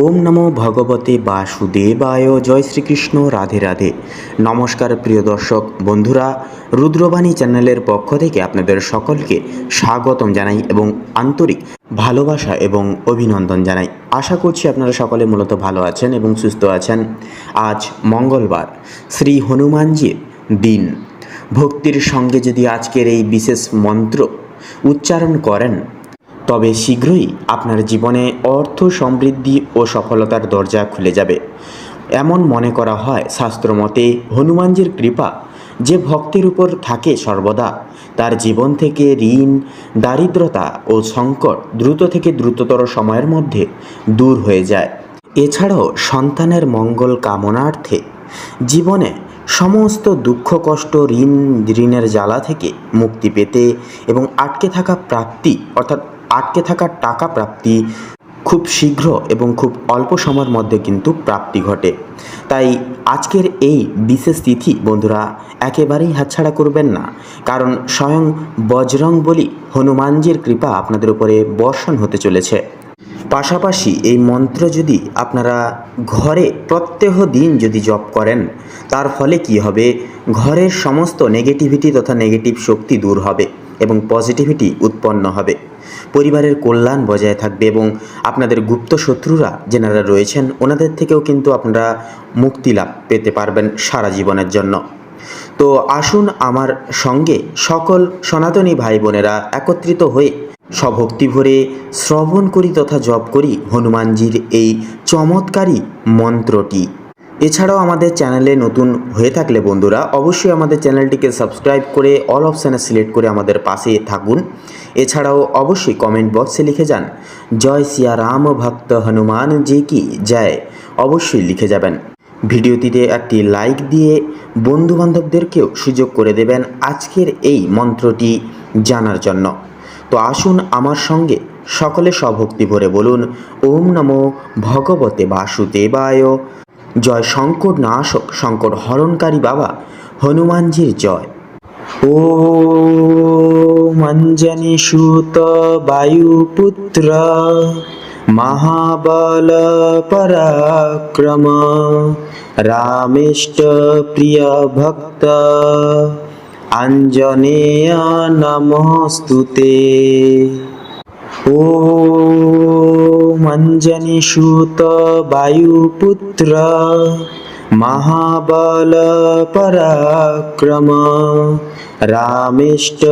ওম নমো ভগবতে বাসুদেবায়। জয় শ্রীকৃষ্ণ। রাধে রাধে। নমস্কার প্রিয় দর্শক বন্ধুরা, রুদ্রবাণী চ্যানেলের পক্ষ থেকে আপনাদের সকলকে স্বাগতম জানাই এবং আন্তরিক ভালোবাসা এবং অভিনন্দন জানাই। আশা করছি আপনারা সকলে মূলত ভালো আছেন এবং সুস্থ আছেন। আজ মঙ্গলবার, শ্রী হনুমানজির দিন। ভক্তির সঙ্গে যদি আজকের এই বিশেষ মন্ত্র উচ্চারণ করেন তবে শীঘ্রই আপনার জীবনে অর্থ, সমৃদ্ধি ও সফলতার দরজা খুলে যাবে। এমন মনে করা হয় শাস্ত্রমতে, হনুমানজির কৃপা যে ভক্তের উপর থাকে সর্বদা, তার জীবন থেকে ঋণ, দারিদ্রতা ও সংকট দ্রুত থেকে দ্রুততর সময়ের মধ্যে দূর হয়ে যায়। এছাড়াও সন্তানের মঙ্গল কামনার্থে জীবনে সমস্ত দুঃখ, কষ্ট, ঋণের জ্বালা থেকে মুক্তি পেতে এবং আটকে থাকা প্রাপ্তি অর্থাৎ আটকে থাকা টাকা প্রাপ্তি খুব শীঘ্র এবং খুব অল্প সময়ের মধ্যে কিন্তু প্রাপ্তি ঘটে। তাই আজকের এই বিশেষ তিথি বন্ধুরা একেবারেই হাতছাড়া করবেন না, কারণ স্বয়ং বজরংবলী হনুমানজির কৃপা আপনাদের উপরে বর্ষণ হতে চলেছে। পাশাপাশি এই মন্ত্র যদি আপনারা ঘরে প্রত্যহ দিন যদি জপ করেন, তার ফলে কি হবে, ঘরের সমস্ত নেগেটিভিটি তথা নেগেটিভ শক্তি দূর হবে এবং পজিটিভিটি উৎপন্ন হবে। পরিবারের কল্যাণ বজায় থাকবে এবং আপনাদের গুপ্ত শত্রুরা যেনারা রয়েছেন ওনাদের থেকেও কিন্তু আপনারা মুক্তি লাভ পেতে পারবেন সারা জীবনের জন্য। তো আসুন আমার সঙ্গে সকল সনাতনী ভাই বোনেরা একত্রিত হয়ে স্বভক্তি ভরে শ্রবণ করি তথা জপ করি হনুমানজির এই চমৎকারী মন্ত্রটি। এছাড়াও আমাদের চ্যানেলে নতুন হয়ে থাকলে বন্ধুরা অবশ্যই আমাদের চ্যানেলটিকে সাবস্ক্রাইব করে অল অপশানে সিলেক্ট করে আমাদের পাশে থাকুন। এছাড়াও অবশ্যই কমেন্ট বক্সে লিখে যান জয় সিয়া রাম ভক্ত হনুমান জি কি জয়, অবশ্যই লিখে যাবেন। ভিডিওটিতে একটি লাইক দিয়ে বন্ধুবান্ধবদেরকেও সুযোগ করে দেবেন আজকের এই মন্ত্রটি জানার জন্য। তো আসুন আমার সঙ্গে সকলে স্বভক্তি ভরে বলুন ওম নমো ভগবতে বাসুদেবায়। জয় শঙ্কর নাশক, শঙ্কর হরণকারী বাবা হনুমানজির জয়। ও অঞ্জনী সুত বায়ুপুত্র মহাবল পরাক্রম রামেষ্ট প্রিয় ভক্ত আঞ্জনেয় নমস্তুতে। ও অঞ্জনী সুত বায়ুপুত্র মহাবল পরাক্রম রামেষ্ট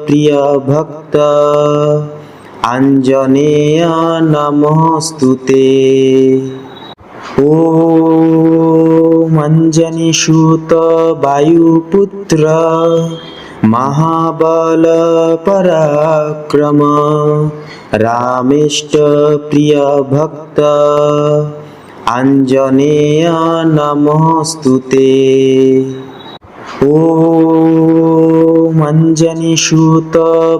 প্রিয় ভক্ত আঞ্জনেয় নমস্তুতে। ও অঞ্জনী সুত বায়ুপুত্র মহাবল পরাক্রম রামেষ্ট প্রিয় ভক্ত আঞ্জনেয় নমস্তুতে। ও অঞ্জনী সুত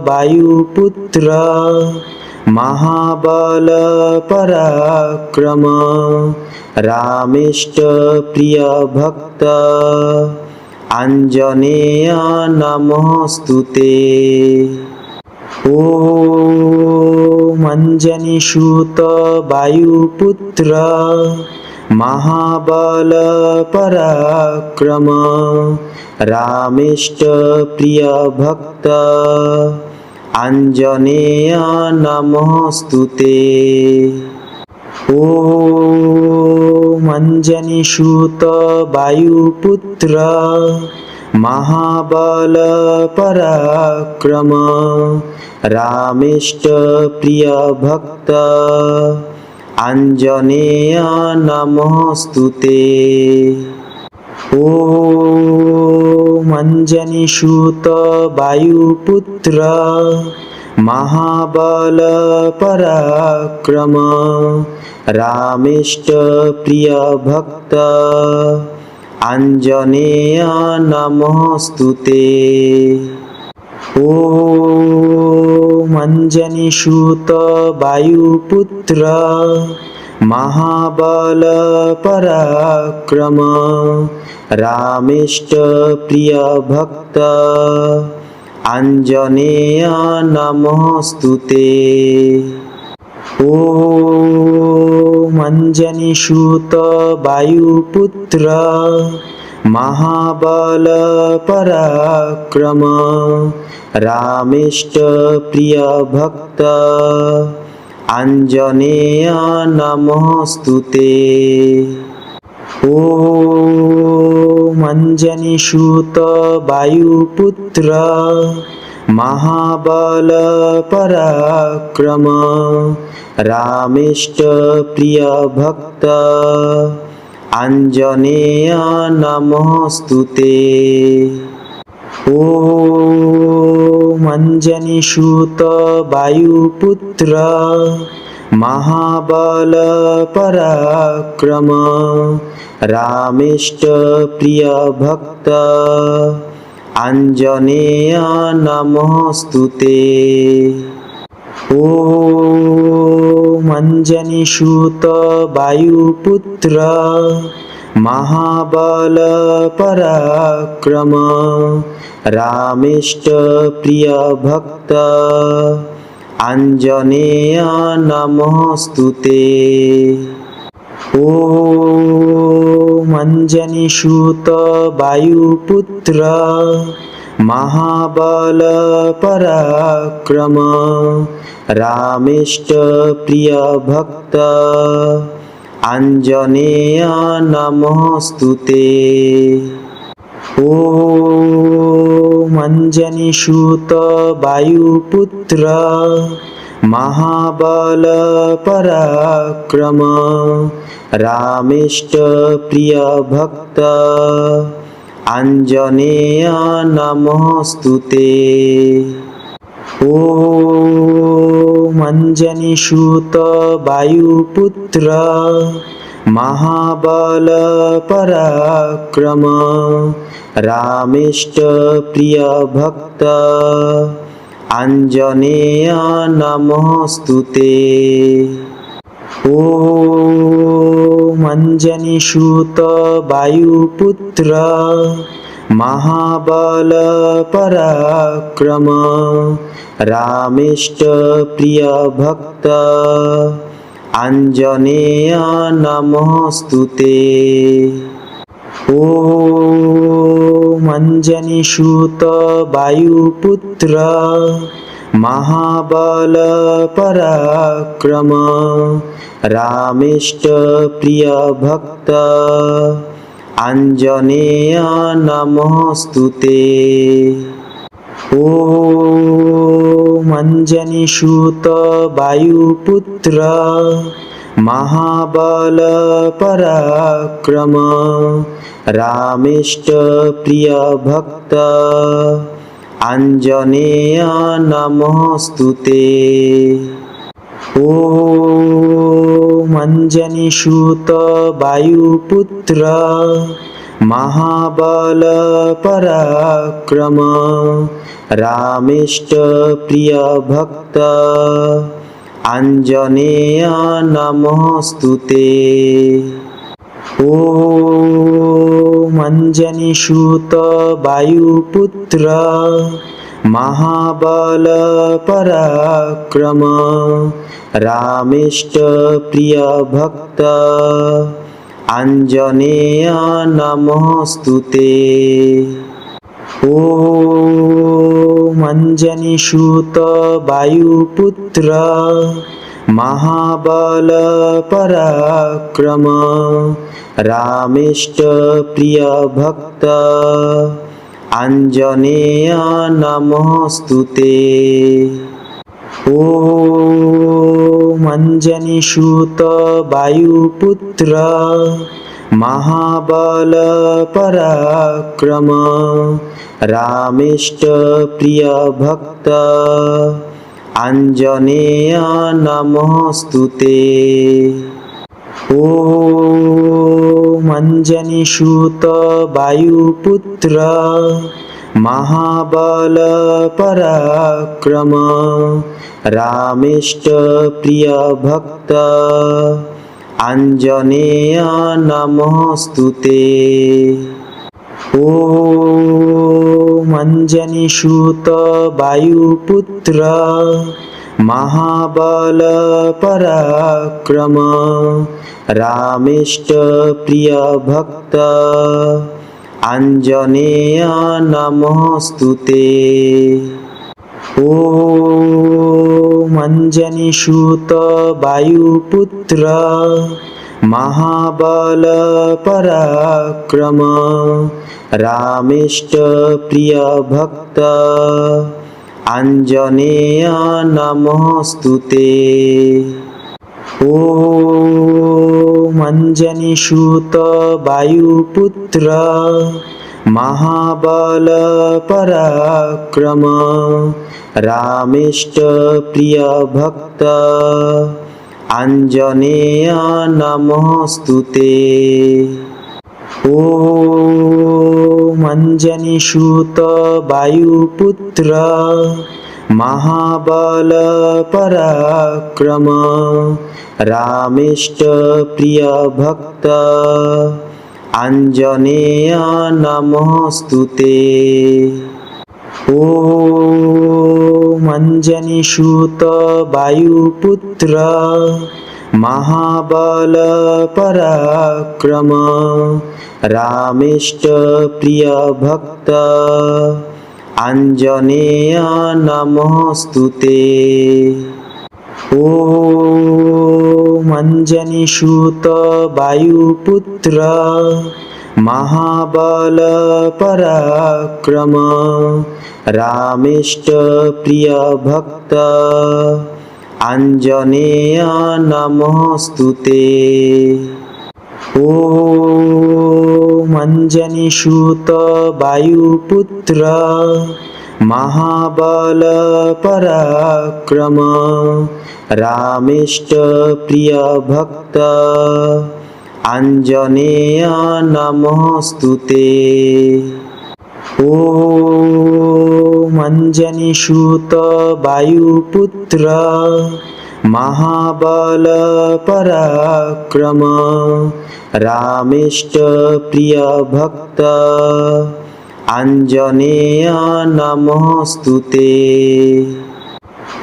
বায়ুপুত্র মহাবল পরাক্রম রামেষ্ট প্রিয় ভক্ত আঞ্জনেয় নমস্তুতে। ও অঞ্জনী সুত বায়ুপুত্র মহাবল পরাক্রম রামেষ্ট প্রিয় ভক্ত আঞ্জনেয় নমস্তুতে। ও অঞ্জনী সুত বায়ুপুত্র মহাবল পরাক্রম রামেষ্ট প্রিয় ভক্ত আঞ্জনেয় নমস্তুতে। ও অঞ্জনী সুত বায়ুপুত্র মহাবল পরাক্রম রামেষ্ট প্রিয় ভক্ত আঞ্জনেয় নমস্তুতে। ও অঞ্জনী সুত বায়ুপুত্র মহাবল পরাক্রম রামেষ্ট প্রিয় ভক্ত আঞ্জনেয় নমস্তুতে। ॐ अंजनीसूत वायुपुत्र महाबल पराक्रम रामेष्ट प्रिय भक्त आंजनेय नमोस्तुते। ओम अंजनीसूत वायुपुत्र महाबल पराक्रम रामेष्ट प्रिय भक्त आंजनेय नमोस्तुते। ओम अंजनीसूत वायुपुत्र महाबल पराक्रम रामेष्ट प्रिय भक्त आंजनेय नमोस्तुते। ओम अंजनीसूत वायुपुत्र महाबल पराक्रम रामेष्ट प्रिय भक्त आंजनेय नमोस्तुते। ओम अंजनीसूत वायुपुत्र महाबल पराक्रम रामेष्ट प्रिय भक्त आंजनेय नमोस्तुते। ओम अंजनीसूत वायुपुत्र महाबल पराक्रम रामेष्ट प्रिय भक्त आंजनेय नमोस्तुते। ओम अंजनीसूत वायुपुत्र महाबल पराक्रम रामेष्ट प्रिय भक्त आंजनेय नमोस्तुते। ओम अंजनीसूत वायुपुत्र महाबल पराक्रम रामेष्ट प्रिय भक्त आंजनेय नमोस्तुते। ओम अंजनीसूत वायुपुत्र महाबल पराक्रम रामेष्ट प्रिय भक्त आंजनेय नमोस्तुते। ओम अंजनीसूत वायुपुत्र महाबल पराक्रम रामेष्ट प्रिय भक्त आंजनेय नमोस्तुते। ओम अंजनीसूत वायुपुत्र महाबल पराक्रम रामेष्ट प्रिय भक्त आंजनेय नमोस्तुते। ओम अंजनीसूत वायुपुत्र महाबल पराक्रम रामेष्ट प्रिय भक्त आंजनेय नमोस्तुते। ओम अंजनीसूत वायुपुत्र महाबल पराक्रम रामेष्ट प्रिय भक्त आंजनेय नमोस्तुते। ओम अंजनीसूत वायुपुत्र महाबल पराक्रम रामेष्ट प्रिय भक्त आंजनेय नमोस्तुते। ओम अंजनीसूत वायुपुत्र महाबल पराक्रम रामेष्ट प्रिय भक्त आंजनेय नमोस्तुते। ओम अंजनीसूत वायुपुत्र महाबल पराक्रम रामेष्ट प्रिय भक्त आंजनेय नमोस्तुते। ओम अंजनीसुत वायुपुत्र महाबल पराक्रम रामेष्ट प्रिय भक्त आंजनेय नमोस्तुते। ओम अंजनीसुत वायुपुत्र महाबल पराक्रम रामेष्ट प्रिय भक्त आंजनेय नमोस्तुते। ओम अंजनीसुत वायुपुत्र महाबल पराक्रम रामेष्ट प्रिय भक्त आंजनेय नमोस्तुते। ओम अंजनीसुत वायुपुत्र महाबल पराक्रम रामेष्ट प्रिय भक्त आंजनेय नमोस्तुते। ओम अंजनीसुत वायुपुत्र महाबल पराक्रम रामेष्ट प्रिय भक्त आंजनेय नमोस्तुते। ओम अंजनीसुत वायुपुत्र महाबल पराक्रम रामेष्ट प्रिय भक्त आंजनेय नमोस्तुते। ओम अंजनीसुत वायुपुत्र महाबल पराक्रम रामेष्ट प्रिय भक्त आंजनेय नमोस्तुते।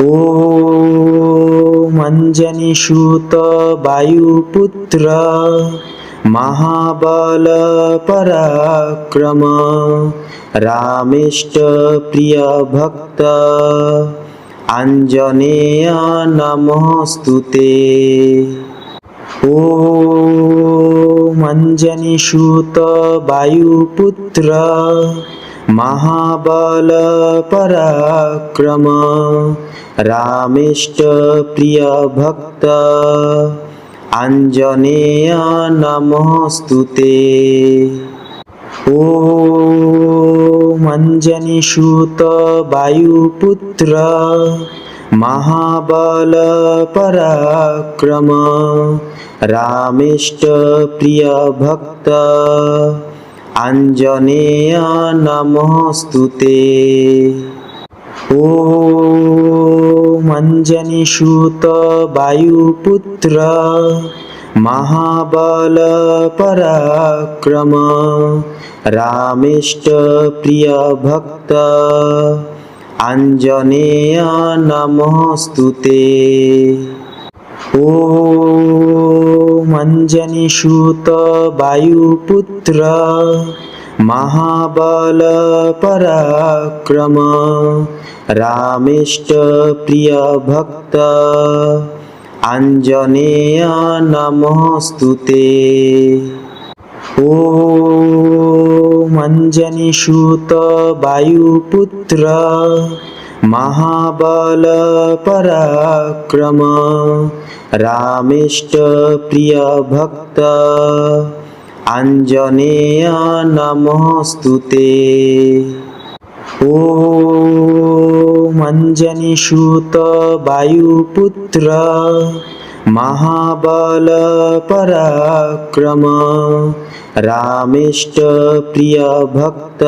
ओम अंजनीसुत वायुपुत्र महाबल पराक्रम रामेष्ट प्रिय भक्त आंजनेय नमोस्तुते। ओम अंजनीसुत वायुपुत्र महाबल पराक्रम रामेष्ट प्रिय भक्त आंजनेय नमोस्तुते। ओम अंजनीसुत वायुपुत्र महाबल पराक्रम रामेष्ट प्रिय भक्त आंजनेय नमोस्तुते। ओम अंजनीसुत वायुपुत्र महाबल पराक्रम रामेष्ट प्रिय भक्त आंजनेय नमोस्तुते। ओम अंजनीसुत वायुपुत्र महाबल पराक्रम रामेष्ट प्रिय भक्त आंजनेय नमोस्तुते। ओम अंजनीसुत वायुपुत्र महाबल पराक्रम रामेष्ट प्रिय भक्त आंजनेय नमोस्तुते। ओम अंजनीसुत वायुपुत्र महाबल पराक्रम रामेष्ट प्रिय भक्त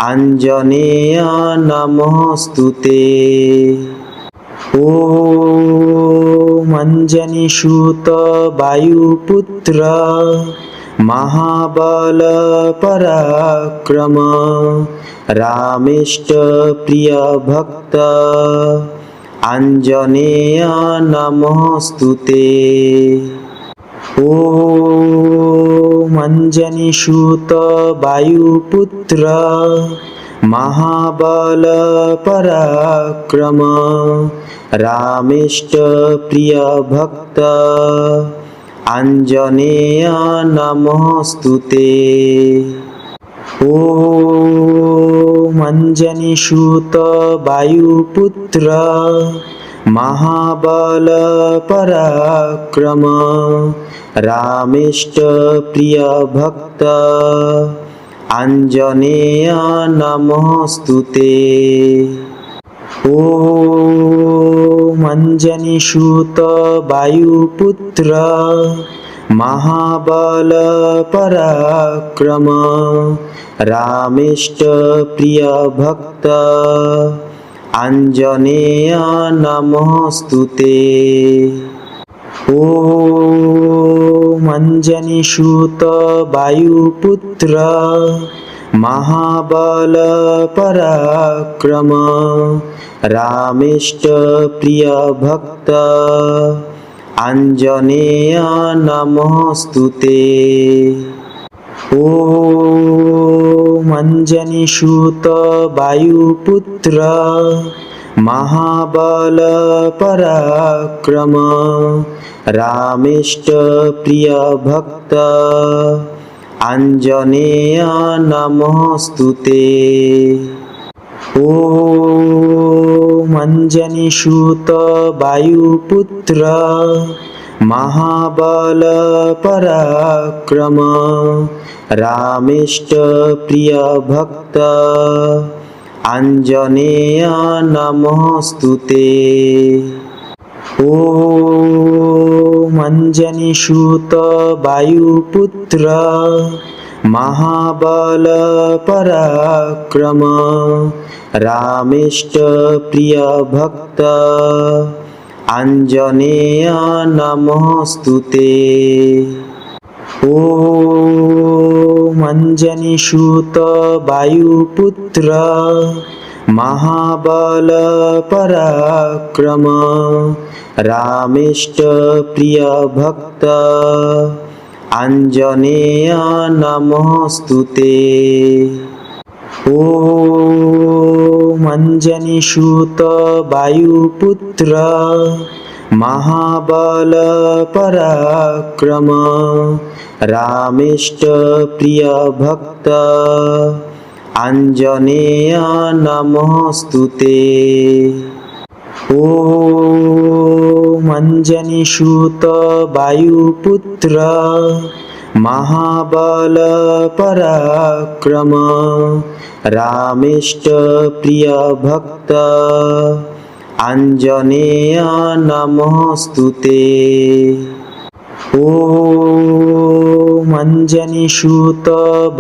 आंजनेय नमोस्तुते। ओम अंजनीसुत वायुपुत्र महाबल पराक्रम रामेष्ट प्रिय भक्त आञ्जनेय नमोऽस्तुते। ॐ अञ्जनीसुत वायुपुत्र महाबल पराक्रम रामेष्ट प्रिय भक्त आञ्जनेय नमोऽस्तुते। ॐ अञ्जनीसुत वायुपुत्र महाबल पराक्रम रामेष्ट प्रिय भक्त आञ्जनेय नमोऽस्तुते। ॐ अञ्जनीसुत वायुपुत्र महाबल पराक्रम रामेष्ट प्रिय भक्त आञ्जनेय नमोऽस्तुते। ॐ अञ्जनीसुत वायुपुत्र महाबल पराक्रम रामेष्ट प्रिय भक्त आञ्जनेय नमोऽस्तुते। ॐ अञ्जनीसुत वायुपुत्र महाबल पराक्रम रामेष्ट प्रिय भक्त आञ्जनेय नमोऽस्तुते। ॐ अञ्जनीसुत वायुपुत्र महाबल पराक्रम रामेष्ट प्रिय भक्त आञ्जनेय नमोऽस्तुते। ॐ अञ्जनीसुत वायुपुत्र महाबल पराक्रम रामेष्ट प्रिय भक्त आञ्जनेय नमोऽस्तुते। ॐ अञ्जनीसुत वायुपुत्र महाबल पराक्रम रामेष्ट प्रिय भक्त आञ्जनेय नमोऽस्तुते। ॐ अञ्जनीसुत वायुपुत्र महाबल पराक्रम रामेष्ट प्रिय भक्त आञ्जनेय नमोऽस्तुते। ॐ अञ्जनीसुत वायुपुत्र महाबल पराक्रम रामेष्ट प्रिय भक्त आञ्जनेय नमोऽस्तुते। ॐ अञ्जनीसुत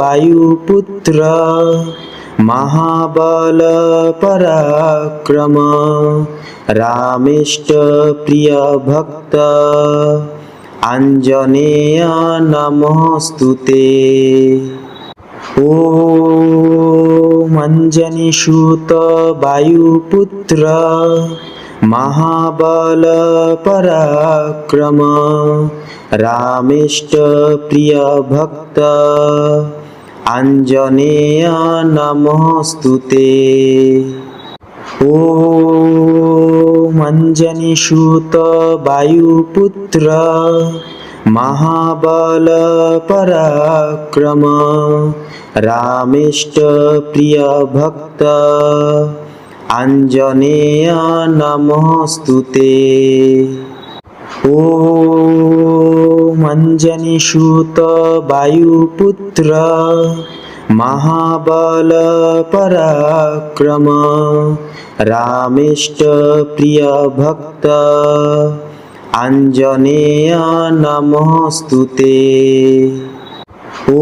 वायुपुत्र महाबल पराक्रम रामेष्ट प्रिय भक्त आञ्जनेय नमोऽस्तुते। ॐ अञ्जनीसुत वायुपुत्र महाबल पराक्रम रामेष्ट प्रिय भक्त आञ्जनेय नमोऽस्तुते। ॐ अञ्जनीसुत वायुपुत्र महाबल पराक्रम रामेष्ट प्रिय भक्त आञ्जनेय नमोऽस्तुते। ॐ अञ्जनीसुत वायुपुत्र महाबल पराक्रम रामेष्ट प्रिय भक्त आञ्जनेय नमोऽस्तुते। ॐ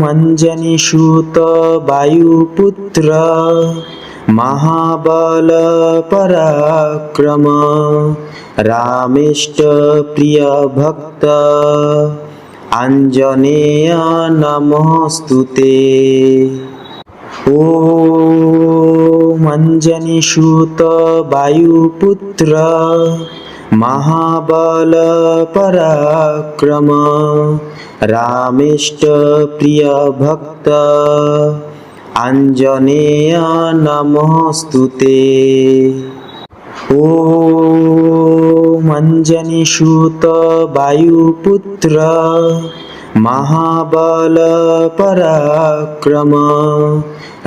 अञ्जनीसुत वायुपुत्र महाबल पराक्रम रामेष्ट प्रिय भक्त आञ्जनेय नमोऽस्तुते। ॐ अंजनीसूत वायुपुत्र महाबल पराक्रम रामेष्ट प्रिय भक्त आंजनेय नमोस्तुते। ओम अंजनीसूत वायुपुत्र महाबल पराक्रम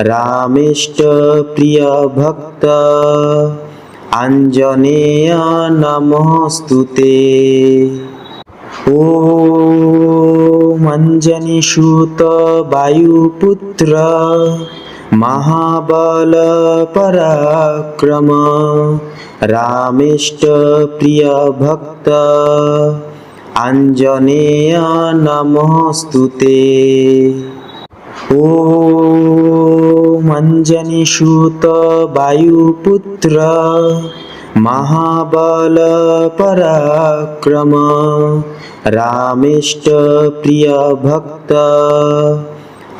रामेष्ट प्रिय भक्त आंजनेय नमोस्तुते। ओम अंजनीसूत वायुपुत्र महाबल पराक्रम रामेष्ट प्रिय भक्त आंजनेय नमोस्तुते। ओम अंजनीसूत वायुपुत्र महाबल पराक्रम रामेष्ट प्रिय भक्त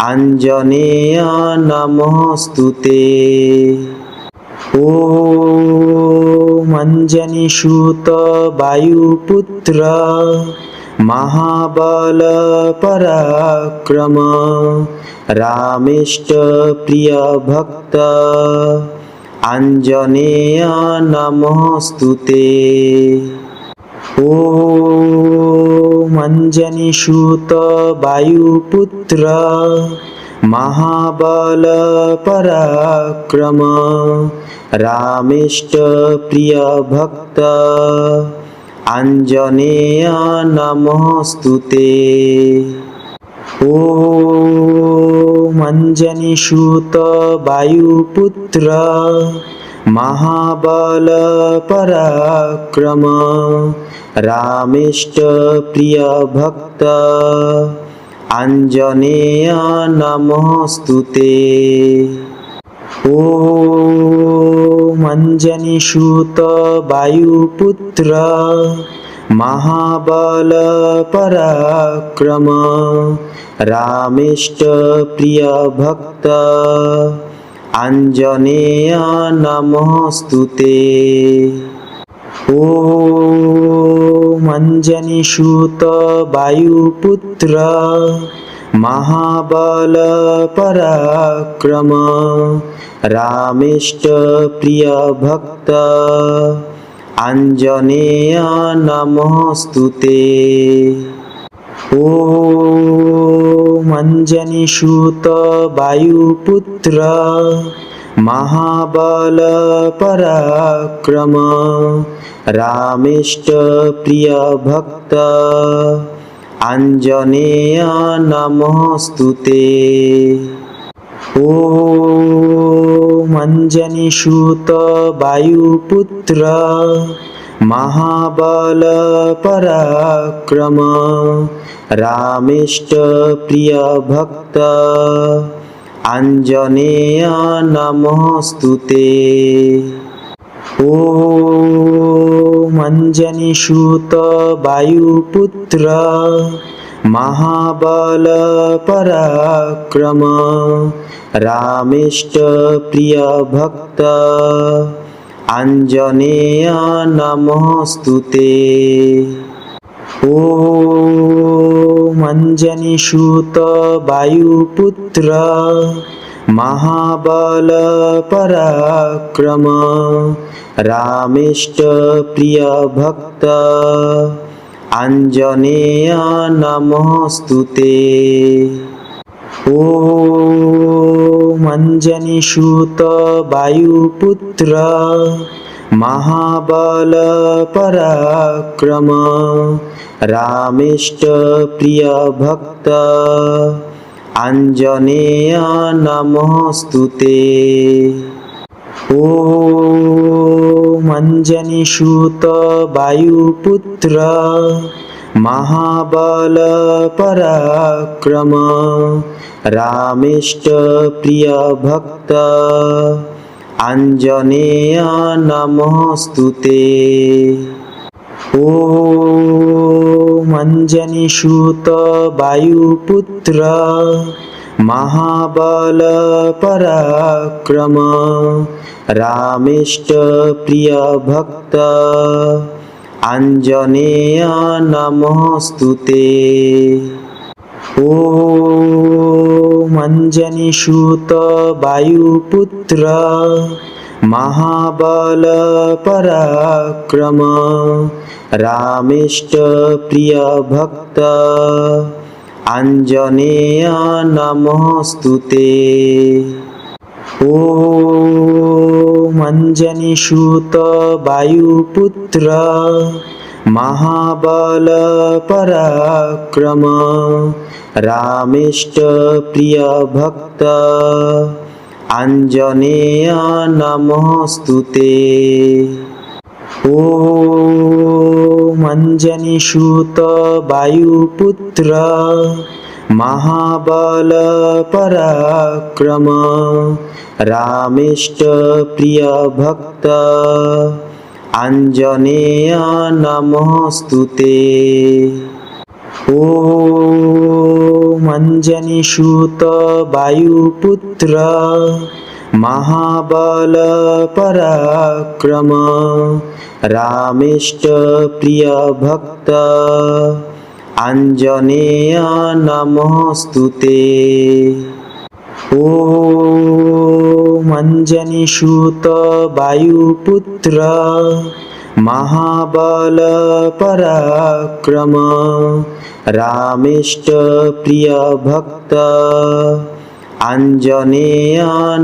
आंजनेय नमोस्तुते। ओम अंजनीसूत वायुपुत्र महाबल पराक्रम रामेष्ट प्रिय भक्त आंजनेय नमोस्तुते। ओम अंजनीसूत वायुपुत्र महाबल पराक्रम रामेष्ट प्रिय भक्त आंजनेय नमोस्तुते। ओम अंजनीसूत वायुपुत्र महाबल पराक्रम रामेष्ट प्रिय भक्त आंजनेय नमोस्तुते। ओम अंजनीसूत वायुपुत्र महाबल पराक्रम रामेष्ट प्रिय भक्त आंजनेय नमोस्तुते। ओम अंजनीसूत वायुपुत्र महाबल पराक्रम रामेष्ट प्रिय भक्त आंजनेय नमोस्तुते। ओम अंजनीसूत वायुपुत्र महाबल पराक्रम रामेष्ट प्रिय भक्त आंजनेय नमोस्तुते। ओम अंजनीसूत वायुपुत्र महाबल पराक्रम रामेष्ट प्रिय भक्त आंजनेय नमोस्तुते। ओम अंजनीसूत वायुपुत्र महाबल पराक्रम रामेष्ट प्रिय भक्त आंजनेय नमोस्तुते। ओम अंजनीसूत वायुपुत्र महाबल पराक्रम रामेष्ट प्रिय भक्त आंजनेय नमोस्तुते। ओम अंजनीसूत वायुपुत्र महाबल पराक्रम रामेष्ट प्रिय भक्त आंजनेय नमोस्तुते। ओम अंजनीसूत वायुपुत्र महाबल पराक्रम रामेष्ट प्रिय भक्त आंजनेय नमोस्तुते। ओम अंजनीसूत वायुपुत्र महाबल पराक्रम रामेष्ट प्रिय भक्त आञ्जनेय नमोस्तुते। ॐ अञ्जनीसुत वायुपुत्र महाबल पराक्रम रामेष्ट प्रिय भक्त आञ्जनेय नमोस्तुते। ॐ अञ्जनीसुत वायुपुत्र महाबल पराक्रम रामेष्ट प्रिय भक्त आञ्जनेय नमोस्तुते। ॐ अञ्जनीसुत वायुपुत्र महाबल पराक्रम रामेष्ट प्रिय भक्त आञ्जनेय नमोस्तुते। ॐ अञ्जनीसुत वायुपुत्र महाबल पराक्रम रामेष्ट प्रिय भक्त आञ्जनेय नमोस्तुते। ॐ अञ्जनीसुत वायुपुत्र महाबल पराक्रम रामेष्ट प्रिय भक्त आञ्जनेय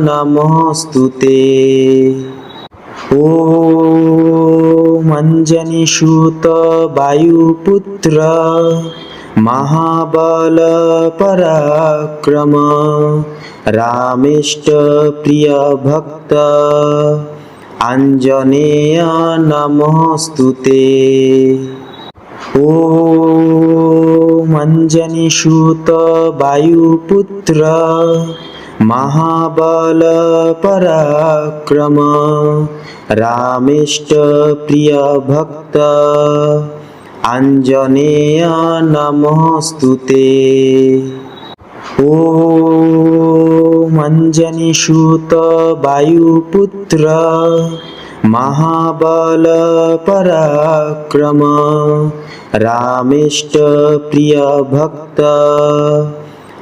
नमोस्तुते। ॐ अञ्जनीसुत वायुपुत्र महाबल पराक्रम रामेष्ट प्रिय भक्त आञ्जनेय नमोस्तुते। ॐ अञ्जनीसुत वायुपुत्र महाबल पराक्रम रामेष्ट प्रिय भक्त आञ्जनेय नमोस्तुते। ॐ अञ्जनीसुत वायुपुत्र महाबल पराक्रम रामेष्ट प्रिय भक्त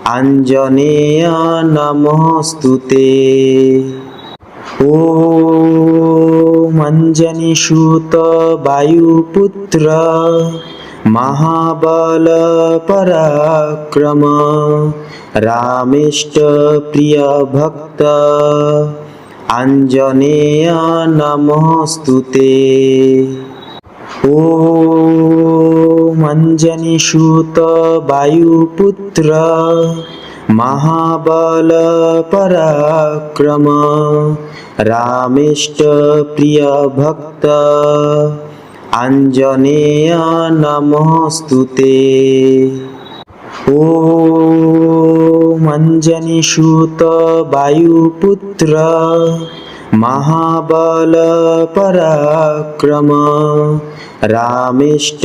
आञ्जनेय नमोस्तुते। ॐ अञ्जनीसुत वायुपुत्र महाबल पराक्रम रामेष्ट प्रिय भक्त आञ्जनेय नमोस्तुते। ॐ अञ्जनीसुत वायुपुत्र महाबल पराक्रम रामेष्ट प्रिय भक्त आञ्जनेय नमोस्तुते। ॐ अञ्जनीसुत वायुपुत्र महाबल पराक्रम रामेष्ट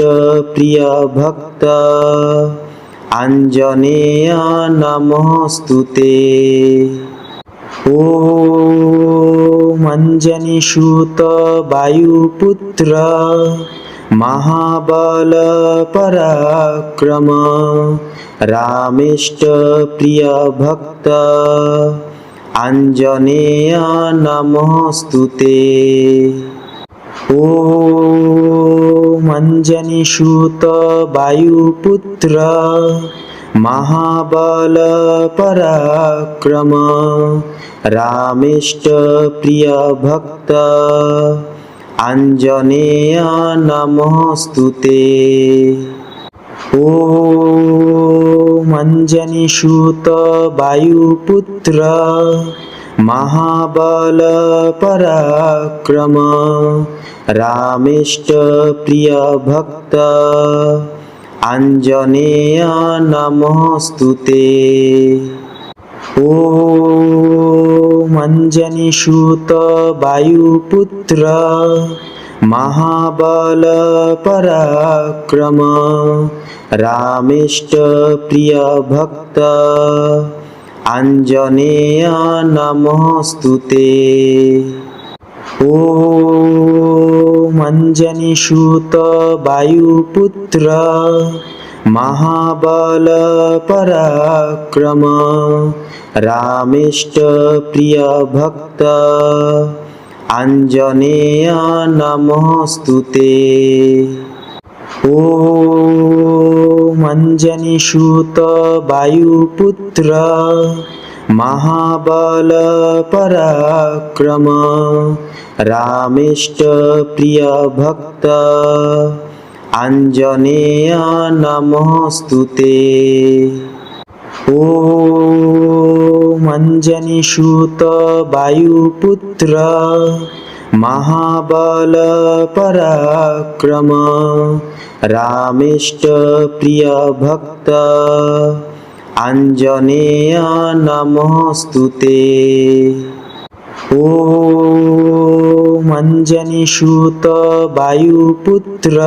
प्रिय भक्त आञ्जनेय नमोस्तुते। ॐ अञ्जनीसुत वायुपुत्र महाबल पराक्रम रामेष्ट प्रिय भक्त आञ्जनेय नमोस्तुते। ॐ अञ्जनीसुत वायुपुत्र महाबल पराक्रम रामेष्ट प्रिय भक्त आञ्जनेय नमोस्तुते। ॐ अञ्जनीसुत वायुपुत्र महाबल पराक्रम रामेष्ट प्रिय भक्त आञ्जनेय नमोस्तुते। ॐ अञ्जनीसुत वायुपुत्र महाबल पराक्रम रामेष्ट प्रिय भक्त आञ्जनेय नमोऽस्तुते। ॐ अञ्जनीसुत वायुपुत्र महाबल पराक्रम रामेष्ट प्रिय भक्त आञ्जनेय नमोऽस्तुते। ॐ अञ्जनीसुत वायुपुत्र महाबल पराक्रम रामेष्ट प्रिय भक्त आञ्जनेय नमोऽस्तुते। ॐ अञ्जनीसुत वायुपुत्र महाबल पराक्रम रामेष्ट प्रिय भक्त आञ्जनेय नमोऽस्तुते। ॐ अञ्जनीसुत वायुपुत्र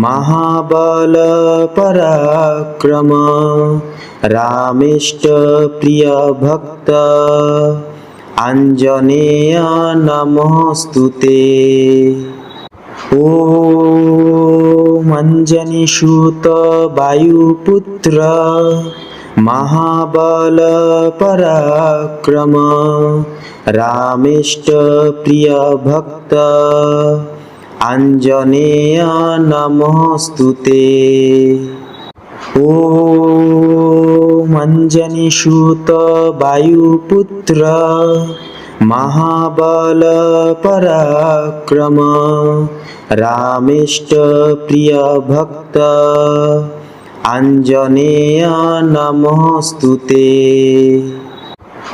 महाबल पराक्रम रामेष्ट प्रिय भक्त आञ्जनेय नमोऽस्तुते। ॐ अञ्जनीसुत वायुपुत्र महाबल पराक्रम रामेष्ट प्रिय भक्त आञ्जनेय नमोऽस्तुते। ॐ अञ्जनीसुत वायुपुत्र महाबल पराक्रम रामेष्ट प्रिय भक्त आञ्जनेय नमोऽस्तुते।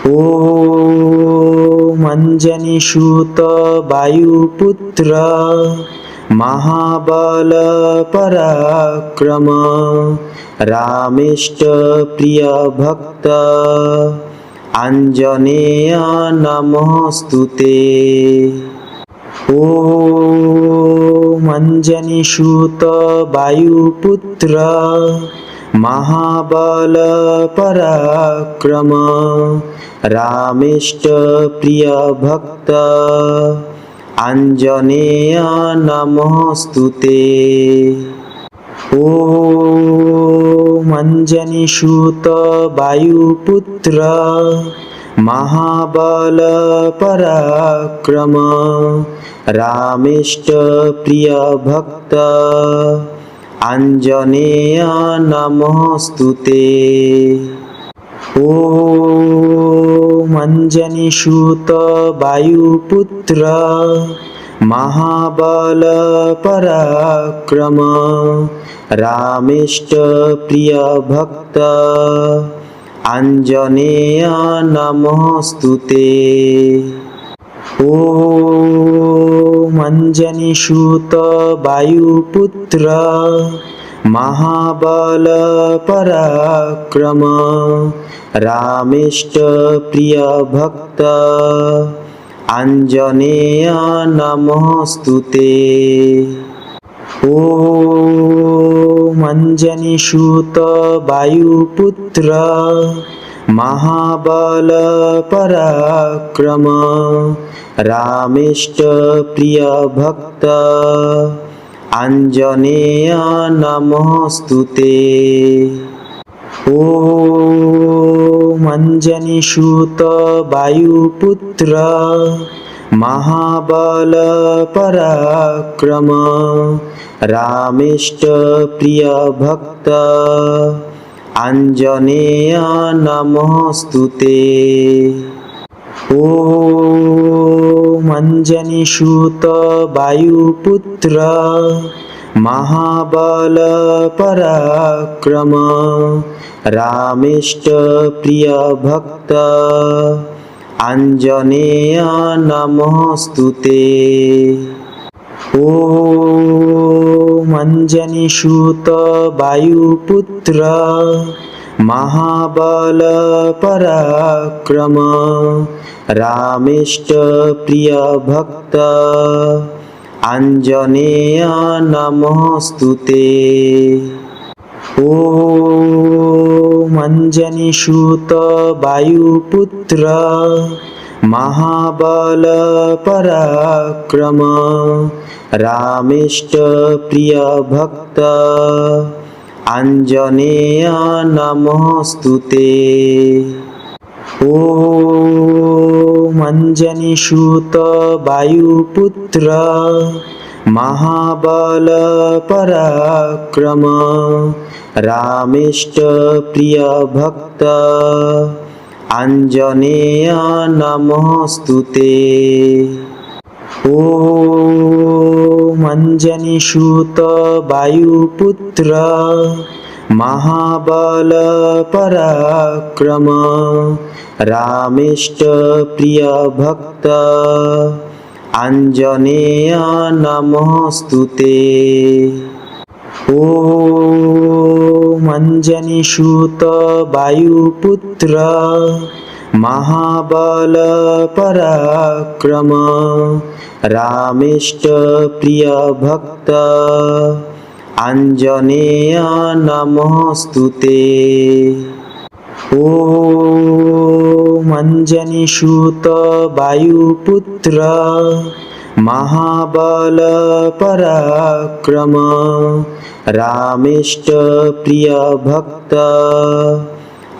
ॐ अञ्जनीसुत वायुपुत्र महाबल पराक्रम रामेष्ट प्रिय भक्त आञ्जनेय नमोऽस्तुते। ॐ अञ्जनीसुत वायुपुत्र महाबल पराक्रम रामेष्ट प्रिय भक्त आञ्जनेय नमोऽस्तुते। ॐ अञ्जनीसुत वायुपुत्र महाबल पराक्रम रामेष्ट प्रिय भक्त आञ्जनेय नमोऽस्तुते। ॐ अञ्जनीसुत वायुपुत्र महाबल पराक्रम रामेष्ट प्रिय भक्त आञ्जनेय नमोऽस्तुते। ॐ अञ्जनीसुत वायुपुत्र महाबल पराक्रम रामेष्ट प्रिय भक्त आञ्जनेय नमोऽस्तुते। ॐ अञ्जनीसुत वायुपुत्र महाबल पराक्रम रामेष्ट प्रिय भक्त आञ्जनेय नमोऽस्तुते। ॐ अञ्जनीसुत वायुपुत्र महाबल पराक्रम रामेष्ट प्रिय भक्त आञ्जनेय नमोऽस्तुते। ॐ अञ्जनीसुत वायुपुत्र महाबल पराक्रम रामेष्ट प्रिय भक्त आञ्जनेय नमोऽस्तुते। ॐ अञ्जनीसुत वायुपुत्र महाबल पराक्रम रामेष्ट प्रिय भक्त आञ्जनेय नमोऽस्तुते। ॐ अंजनीसूत वायुपुत्र महाबल पराक्रम रामेष्ट प्रिय भक्त आंजनेय नमोस्तुते। ओम अंजनीसूत वायुपुत्र महाबल पराक्रम रामेष्ट प्रिय भक्त आंजनेय नमोस्तुते। ओम अंजनीसूत वायुपुत्र महाबल पराक्रम रामेष्ट प्रिय भक्त आंजनेय नमोस्तुते। ओम अंजनीसूत वायुपुत्र महाबल पराक्रम रामेष्ट प्रिय भक्त आंजनेय नमोस्तुते। ओम अंजनीसूत वायुपुत्र महाबल पराक्रम रामेष्ट प्रिय भक्त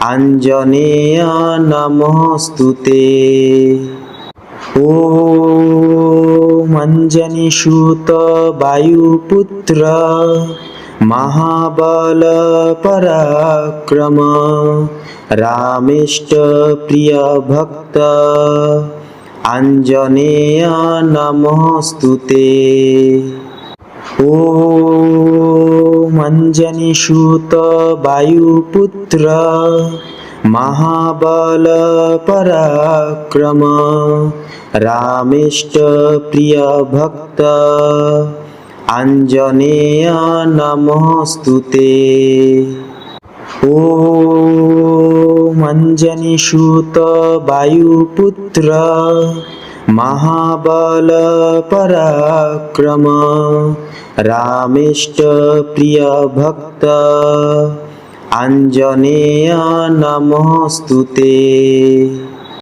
आंजनेय नमोस्तुते। ओम अंजनीसूत वायुपुत्र महाबल पराक्रम रामेष्ट प्रिय भक्त आंजनेय नमोस्तुते। ओम अंजनीसूत वायुपुत्र महाबल पराक्रम रामेष्ट प्रिय भक्त आंजनेय नमोस्तुते। ओम अंजनीसूत वायुपुत्र महाबल पराक्रम रामेष्ट प्रिय भक्त आंजनेय नमोस्तुते।